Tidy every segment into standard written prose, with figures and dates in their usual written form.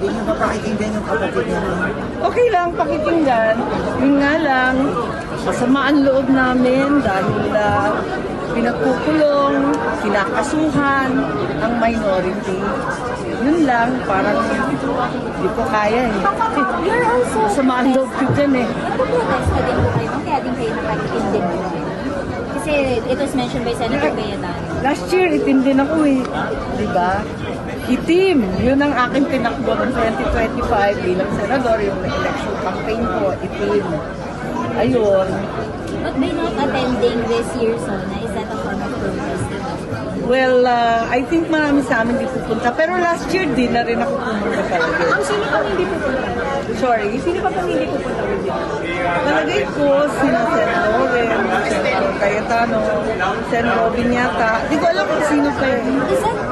Hindi nyo ba pakikinggan yung kapatid niya? Okay lang, pakikinggan. Yun nga lang, masama ang loob namin dahil pinagkukulong, kinakasuhan ang minority. Yun lang, parang hindi ko kaya eh. You're also... Masama ang loob ko dyan eh. Nagpo-protest na din po kayo, kaya din kayo nakalitin din po. Kasi it was mentioned by Senator Cayetano. Last year, itim din ako eh. Diba? Itim. Yun ang aking tinakbo ng 2025 bilang senador, yung election campaign ko, itim. Ayun. But by not attending this year's SONA, is that a form of protest? Well, I think marami sa amin di pupunta. Pero last year, di na rin ako pumunta talaga. Ang sino pang hindi pupunta? Sorry. Sino pa pang hindi pupunta with you? Talagay ko, sina Sen Loren, Sen Cayetano, Sen Robin yata. Di ko alam kung sino pa yun.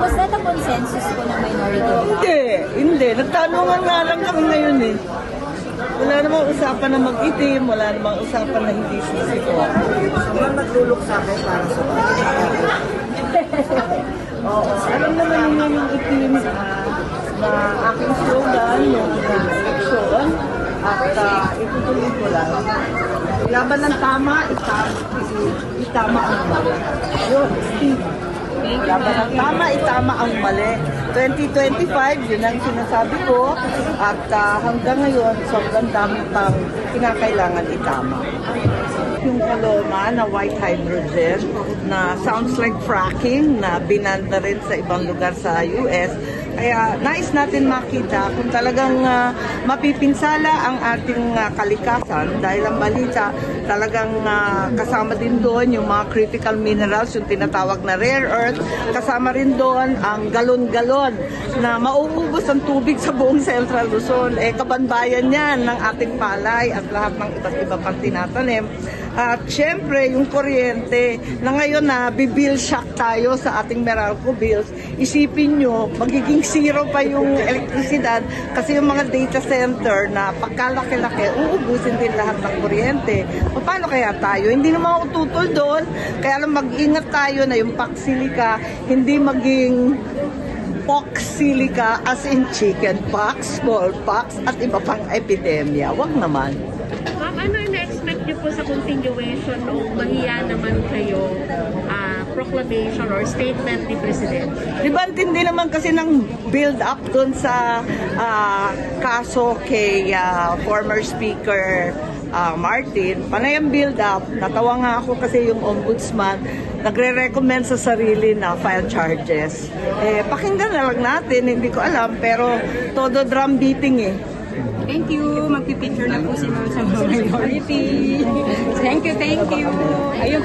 Was that a consensus po ng minority? Hindi. Nagtanungan nga lang kami ngayon eh. Wala namang usapan na mag-itim, wala namang usapan na hindi sisiko. Sobrang naglulok sa akin para sa Oo, alam naman niyo yung itim na aking slogan yung eleksyon at itutuloy ko lang. Laban ng tama, itama ang mali. Yun, laban ng tama, itama ang mali. 2025, yun ang sinasabi ko at hanggang ngayon, sobrang dami pang kinakailangan itama. Yung Paloma na white hydrogen na sounds like fracking na binan na rin sa ibang lugar sa US. Kaya nais natin makita kung talagang mapipinsala ang ating kalikasan dahil ang balita talagang kasama din doon yung mga critical minerals, yung tinatawag na rare earth. Kasama rin doon ang galon-galon na mauubos ang tubig sa buong Central Luzon. Kabanbayan yan ng ating palay at lahat ng iba't iba pang tinatanim. At syempre, yung kuryente na ngayon na bibill shock tayo sa ating Meralco bills, isipin nyo, magiging zero pa yung elektrisidad kasi yung mga data center na pagkalaki-laki, uubusin din lahat ng kuryente. Paano kaya tayo? Hindi naman ututol doon, kaya lang mag-ingat tayo na yung paxilica, hindi maging poxilica as in chicken pox, smallpox, at iba pang epidemya. Wag naman. Ma'am, ano na-expect niyo po sa continuation o mahiya naman kayo proclamation or statement ni Presidente? Di ba hindi naman kasi ng build-up dun sa kaso kay former Speaker Martin, panay ang build-up. Natawa nga ako kasi yung ombudsman nagre-recommend sa sarili na file charges. Pakinggan na lang natin, hindi ko alam, pero todo drum beating eh. Thank you. Magpipicture na po si Ma'am sa minority. Thank you. Ayun.